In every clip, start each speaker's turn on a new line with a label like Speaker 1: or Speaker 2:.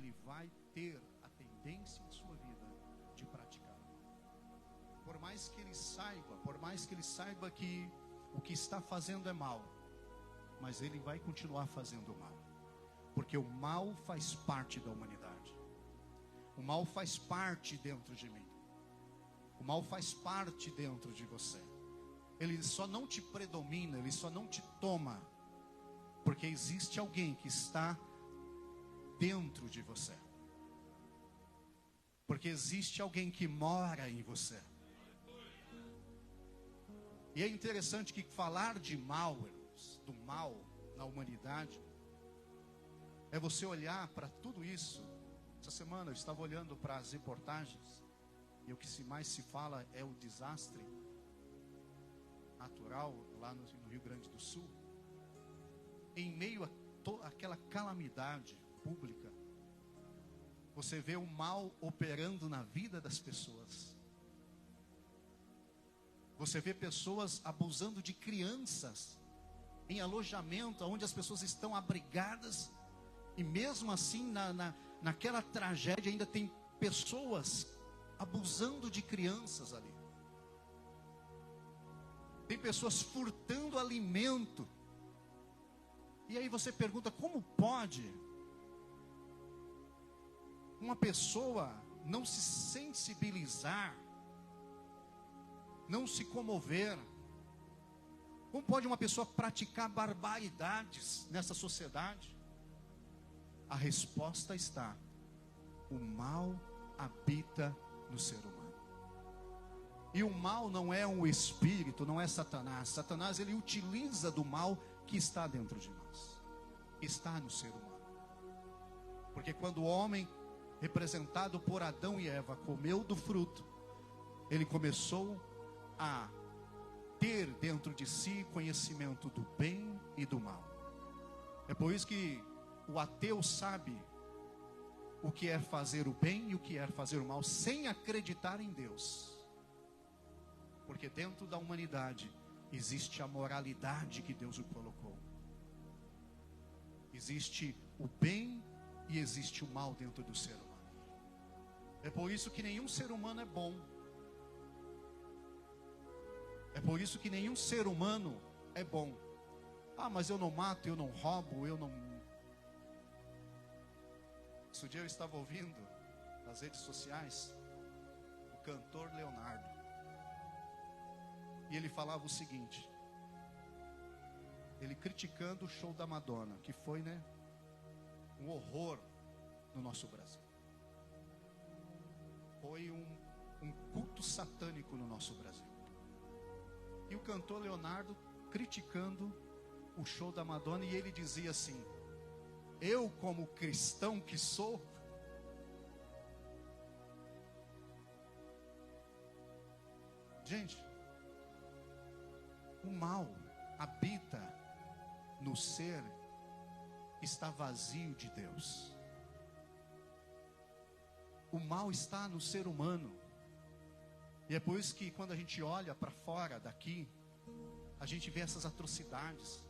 Speaker 1: ele vai ter a tendência em sua vida de praticar o mal. Por mais que ele saiba que o que está fazendo é mal, mas ele vai continuar fazendo o mal, porque o mal faz parte da humanidade. O mal faz parte dentro de mim. O mal faz parte dentro de você. Ele só não te predomina, ele só não te toma, porque existe alguém que está dentro de você. Porque existe alguém que mora em você. E é interessante que falar de mal, irmãos, do mal na humanidade, é você olhar para tudo isso. Essa semana eu estava olhando para as reportagens, e o que mais se fala é o desastre natural lá no Rio Grande do Sul. Em meio a aquela calamidade pública, você vê o mal operando na vida das pessoas. Você vê pessoas abusando de crianças em alojamento, onde as pessoas estão abrigadas, e mesmo assim, naquela tragédia, ainda tem pessoas abusando de crianças ali. Tem pessoas furtando alimento. E aí você pergunta, como pode uma pessoa não se sensibilizar, não se comover? Como pode uma pessoa praticar barbaridades nessa sociedade? A resposta está: o mal habita no ser humano. E o mal não é um espírito, não é Satanás. Satanás, ele utiliza do mal que está dentro de nós, está no ser humano. Porque quando o homem, representado por Adão e Eva, comeu do fruto, ele começou a ter dentro de si conhecimento do bem e do mal. É por isso que o ateu sabe o que é fazer o bem e o que é fazer o mal, sem acreditar em Deus. Porque dentro da humanidade existe a moralidade que Deus o colocou. Existe o bem e existe o mal dentro do ser humano. É por isso que nenhum ser humano é bom. É por isso que nenhum ser humano é bom. Ah, mas eu não mato, eu não roubo, eu não... Esse dia eu estava ouvindo nas redes sociais o cantor Leonardo. E ele falava o seguinte, ele criticando o show da Madonna, que foi, um horror no nosso Brasil. Foi um culto satânico no nosso Brasil. E o cantor Leonardo criticando o show da Madonna, e ele dizia assim: eu, como cristão que sou, gente, o mal habita no ser que está vazio de Deus. O mal está no ser humano. E é por isso que quando a gente olha para fora daqui, a gente vê essas atrocidades.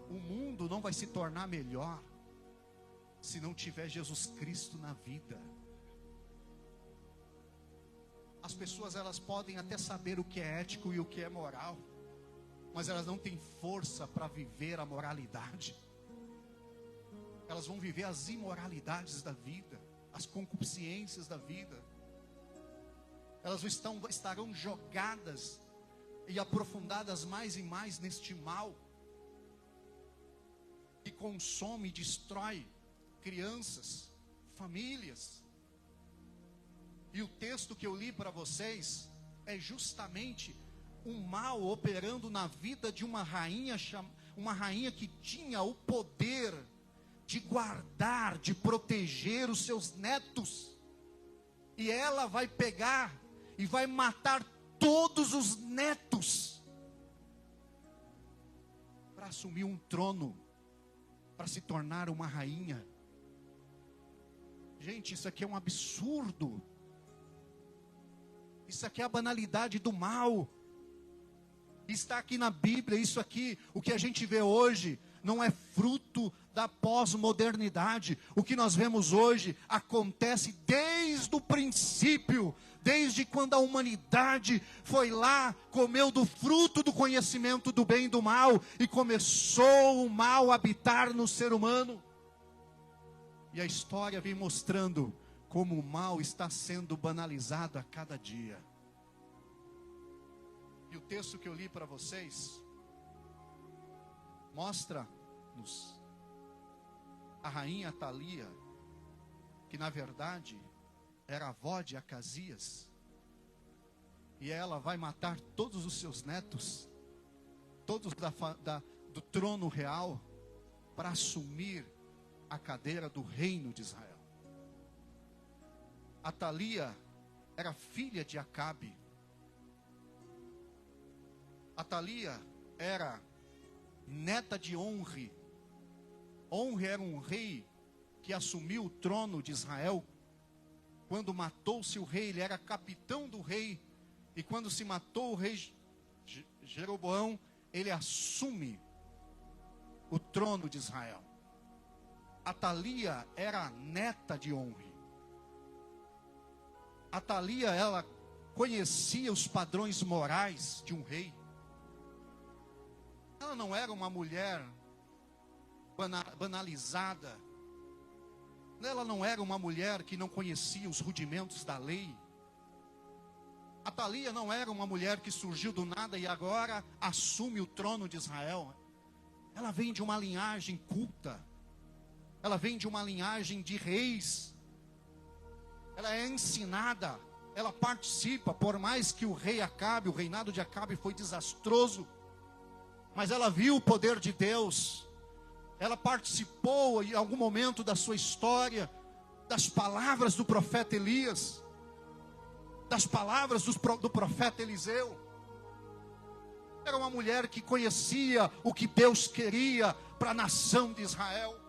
Speaker 1: O mundo não vai se tornar melhor se não tiver Jesus Cristo na vida. As pessoas, elas podem até saber o que é ético e o que é moral, mas elas não têm força para viver a moralidade. Elas vão viver as imoralidades da vida, as concupiscências da vida. Elas estarão jogadas e aprofundadas mais e mais neste mal que consome e destrói crianças, famílias. E o texto que eu li para vocês é justamente um mal operando na vida de uma rainha que tinha o poder de guardar, de proteger os seus netos. E ela vai pegar e vai matar todos os netos para assumir um trono, para se tornar uma rainha. Gente, isso aqui é um absurdo. Isso aqui é a banalidade do mal. Está aqui na Bíblia. Isso aqui, o que a gente vê hoje, não é fruto da pós-modernidade. O que nós vemos hoje acontece desde o princípio, desde quando a humanidade foi lá, comeu do fruto do conhecimento do bem e do mal, e começou o mal a habitar no ser humano. E a história vem mostrando como o mal está sendo banalizado a cada dia. E o texto que eu li para vocês mostra-nos a rainha Atalia, que na verdade era avó de Acasias, e ela vai matar todos os seus netos, todos do trono real, para assumir a cadeira do reino de Israel. Atalia era filha de Acabe. Atalia era neta de Onri. Onri era um rei que assumiu o trono de Israel. Quando matou-se o rei, ele era capitão do rei. E quando se matou o rei Jeroboão, ele assume o trono de Israel. Atalia era neta de Onri. Atalia, ela conhecia os padrões morais de um rei. Ela não era uma mulher banalizada. Ela não era uma mulher que não conhecia os rudimentos da lei. Atalia não era uma mulher que surgiu do nada e agora assume o trono de Israel. Ela vem de uma linhagem culta. Ela vem de uma linhagem de reis. Ela é ensinada. Ela participa, por mais que o reinado de Acabe foi desastroso. Mas ela viu o poder de Deus. Ela participou em algum momento da sua história das palavras do profeta Elias, das palavras do profeta Eliseu. Era uma mulher que conhecia o que Deus queria para a nação de Israel.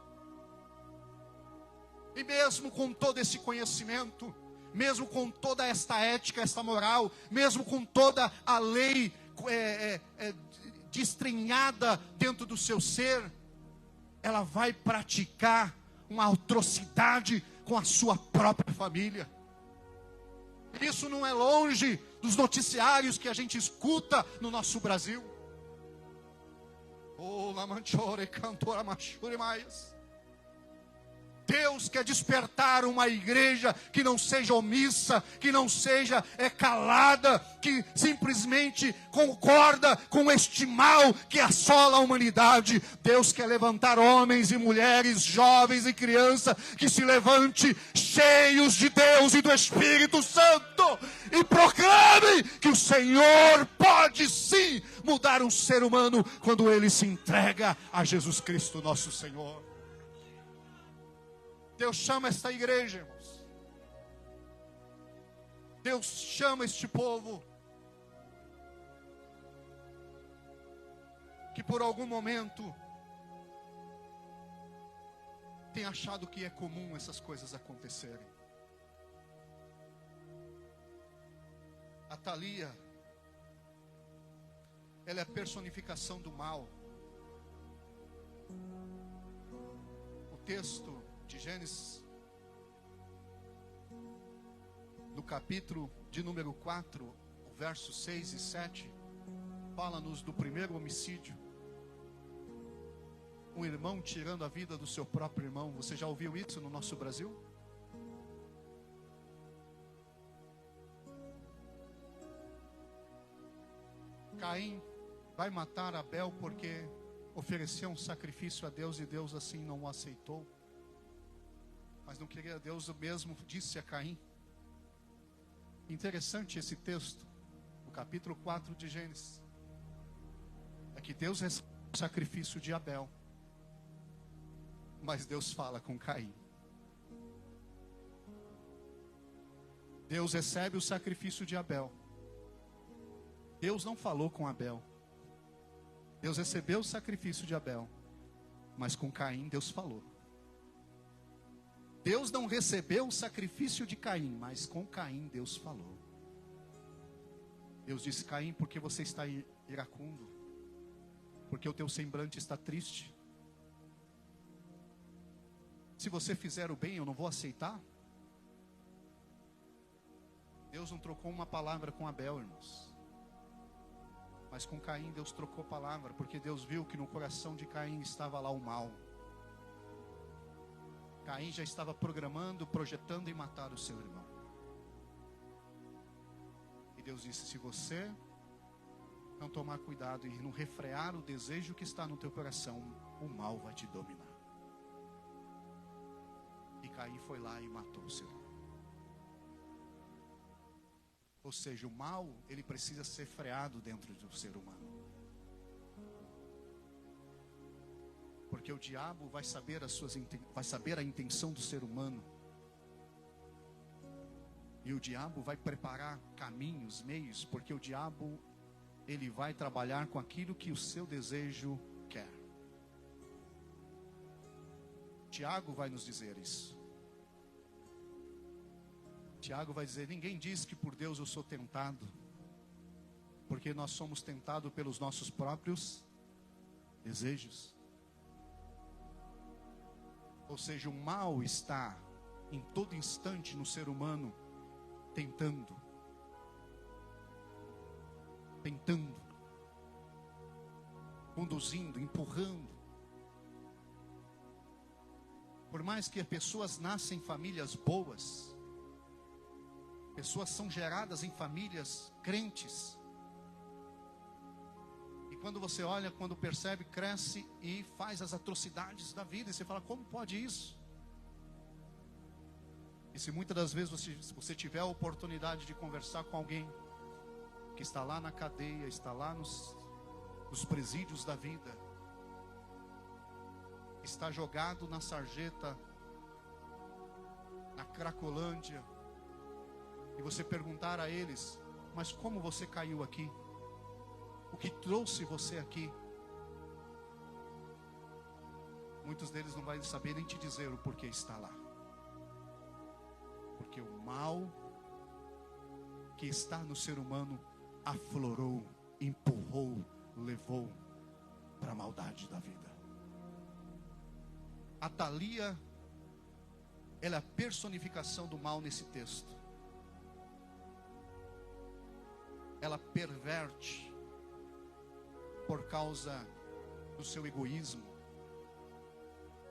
Speaker 1: E mesmo com todo esse conhecimento, mesmo com toda esta ética, esta moral, mesmo com toda a lei destrinhada dentro do seu ser, ela vai praticar uma atrocidade com a sua própria família. Isso não é longe dos noticiários que a gente escuta no nosso Brasil. Oh, lamanchore, cantora machure mais. Deus quer despertar uma igreja que não seja omissa, que não seja calada, que simplesmente concorda com este mal que assola a humanidade. Deus quer levantar homens e mulheres, jovens e crianças, que se levante cheios de Deus e do Espírito Santo e proclame que o Senhor pode sim mudar um ser humano quando ele se entrega a Jesus Cristo, nosso Senhor. Deus chama esta igreja, irmãos. Deus chama este povo que por algum momento tem achado que é comum essas coisas acontecerem. Atalia, ela é a personificação do mal. O texto de Gênesis, no capítulo de número 4, o verso 6 e 7, fala-nos do primeiro homicídio. Um irmão tirando a vida do seu próprio irmão. Você já ouviu isso no nosso Brasil? Caim vai matar Abel porque ofereceu um sacrifício a Deus e Deus assim não o aceitou. Mas não queria Deus, o mesmo disse a Caim. Interessante esse texto, no capítulo 4 de Gênesis. É que Deus recebe o sacrifício de Abel, mas Deus fala com Caim. Deus recebe o sacrifício de Abel. Deus não falou com Abel. Deus recebeu o sacrifício de Abel, mas com Caim Deus falou. Deus não recebeu o sacrifício de Caim, mas com Caim Deus falou. Deus disse: Caim, por que você está iracundo? Porque o teu semblante está triste. Se você fizer o bem, eu não vou aceitar? Deus não trocou uma palavra com Abel, irmãos. Mas com Caim Deus trocou palavra, porque Deus viu que no coração de Caim estava lá o mal. Caim já estava programando, projetando em matar o seu irmão. E Deus disse: se você não tomar cuidado e não refrear o desejo que está no teu coração, o mal vai te dominar. E Caim foi lá e matou o seu irmão. Ou seja, o mal, ele precisa ser freado dentro do ser humano. Porque o diabo vai saber a intenção do ser humano. E o diabo vai preparar caminhos, meios, porque o diabo, ele vai trabalhar com aquilo que o seu desejo quer. Tiago vai nos dizer isso. Tiago vai dizer: ninguém diz que por Deus eu sou tentado, porque nós somos tentados pelos nossos próprios desejos. Ou seja, o mal está em todo instante no ser humano, tentando, conduzindo, empurrando. Por mais que as pessoas nascem em famílias boas, pessoas são geradas em famílias crentes, e quando você olha, quando percebe, cresce e faz as atrocidades da vida, e você fala: como pode isso? E se muitas das vezes você tiver a oportunidade de conversar com alguém que está lá na cadeia, está lá nos presídios da vida, está jogado na sarjeta, na Cracolândia, e você perguntar a eles: mas como você caiu aqui? O que trouxe você aqui? Muitos deles não vão saber nem te dizer o porquê está lá. Porque o mal que está no ser humano aflorou, empurrou, levou para a maldade da vida. Atalia, ela é a personificação do mal nesse texto. Ela perverte por causa do seu egoísmo,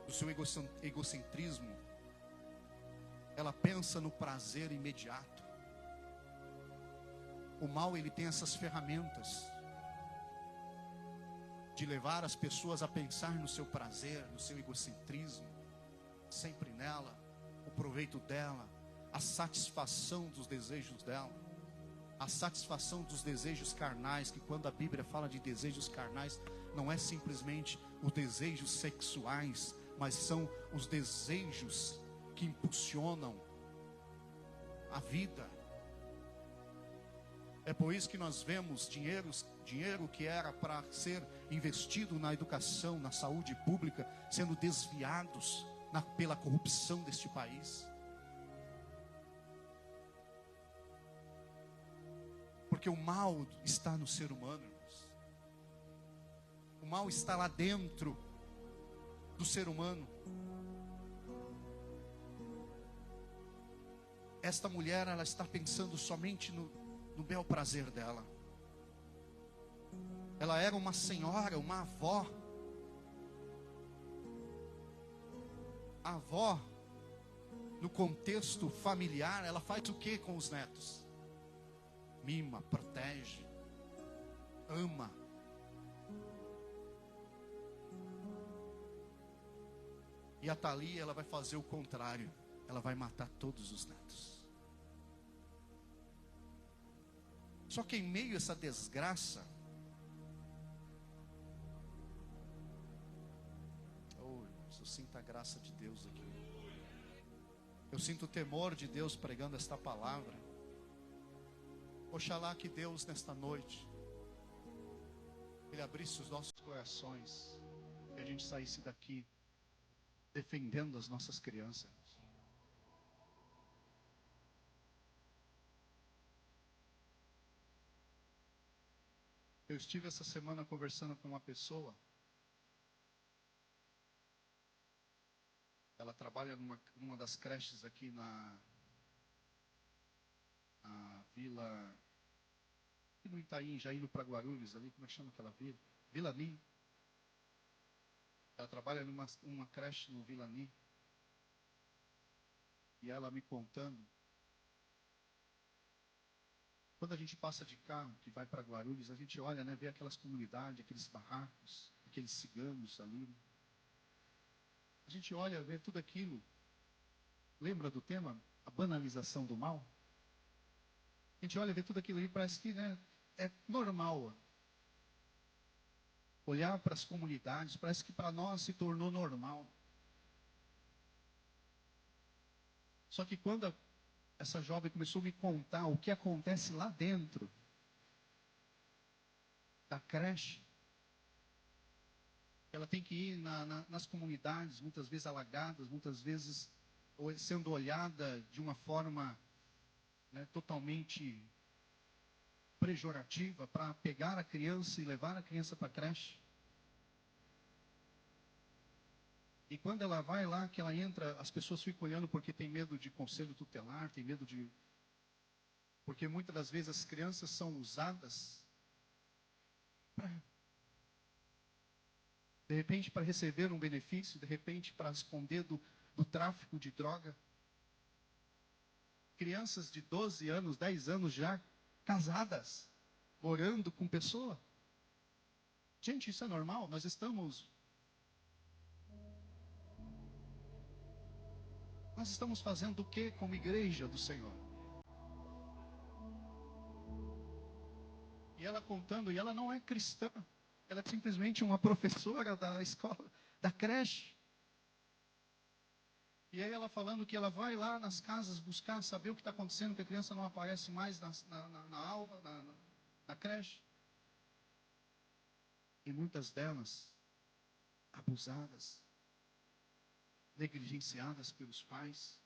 Speaker 1: do seu egocentrismo. Ela pensa no prazer imediato. O mal, ele tem essas ferramentas de levar as pessoas a pensar no seu prazer, no seu egocentrismo, sempre nela, o proveito dela, a satisfação dos desejos dela, a satisfação dos desejos carnais, que quando a Bíblia fala de desejos carnais, não é simplesmente os desejos sexuais, mas são os desejos que impulsionam a vida. É por isso que nós vemos dinheiro que era para ser investido na educação, na saúde pública, sendo desviados pela corrupção deste país. Porque o mal está no ser humano, irmãos. O mal está lá dentro do ser humano. Esta mulher, ela está pensando somente no bel prazer dela. Ela era uma senhora, uma avó. A avó, no contexto familiar, ela faz o que com os netos? Mima, protege, ama. E a Thalia, ela vai fazer o contrário. Ela vai matar todos os netos. Só que em meio a essa desgraça, eu sinto a graça de Deus aqui. Eu sinto o temor de Deus pregando esta palavra. Oxalá que Deus nesta noite, Ele abrisse os nossos corações, e a gente saísse daqui defendendo as nossas crianças. Eu estive essa semana conversando com uma pessoa Ela trabalha numa das creches aqui na vila, no Itaim, já indo para Guarulhos ali, como é que chama aquela vila? Vilani. Ela trabalha numa creche no Vilani. E ela me contando, quando a gente passa de carro, que vai para Guarulhos, a gente olha, né, vê aquelas comunidades, aqueles barracos, aqueles ciganos ali. A gente olha, vê tudo aquilo. Lembra do tema? A banalização do mal? A gente olha, vê tudo aquilo ali, parece que, né, é normal. Olhar para as comunidades, parece que para nós se tornou normal. Só que quando essa jovem começou a me contar o que acontece lá dentro da creche, ela tem que ir nas comunidades, muitas vezes alagadas, muitas vezes sendo olhada de uma forma, né, totalmente pejorativa, para pegar a criança e levar a criança para a creche. E quando ela vai lá, que ela entra, as pessoas ficam olhando porque tem medo de conselho tutelar, tem medo de... Porque muitas das vezes as crianças são usadas de repente para receber um benefício, de repente para esconder do tráfico de droga. Crianças de 12 anos, 10 anos já casadas, morando com pessoa. Gente, isso é normal? Nós estamos fazendo o que como igreja do Senhor? E ela contando, e ela não é cristã. Ela é simplesmente uma professora da escola, da creche. E aí ela falando que ela vai lá nas casas buscar, saber o que está acontecendo, que a criança não aparece mais na aula, na creche. E muitas delas abusadas, negligenciadas pelos pais.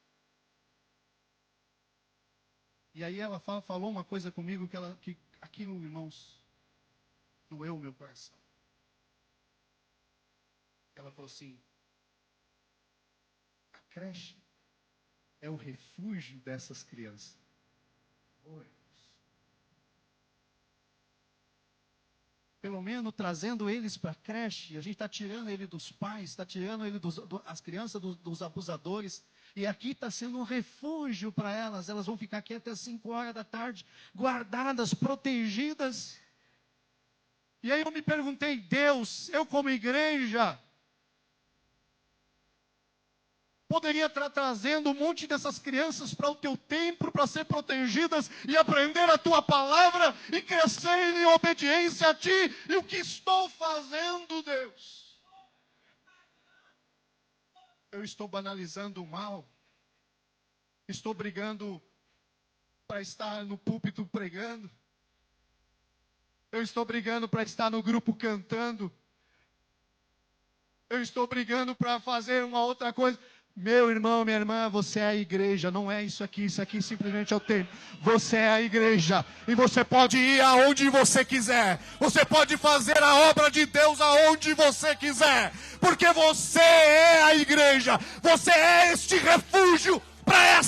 Speaker 1: E aí ela falou uma coisa comigo que aquilo, irmãos, doeu o meu coração. Ela falou assim: a creche é o refúgio dessas crianças. Pelo menos trazendo eles para a creche, a gente está tirando ele dos pais, está tirando ele as crianças dos abusadores. E aqui está sendo um refúgio para elas. Elas vão ficar aqui até 5 horas da tarde, guardadas, protegidas. E aí eu me perguntei, Deus, eu como igreja, poderia estar trazendo um monte dessas crianças para o teu templo, para ser protegidas e aprender a tua palavra e crescer em obediência a ti. E o que estou fazendo, Deus? Eu estou banalizando o mal. Estou brigando para estar no púlpito pregando. Eu estou brigando para estar no grupo cantando. Eu estou brigando para fazer uma outra coisa. Meu irmão, minha irmã, você é a igreja, não é isso aqui simplesmente é o templo. Você é a igreja e você pode ir aonde você quiser. Você pode fazer a obra de Deus aonde você quiser, porque você é a igreja. Você é este refúgio para essa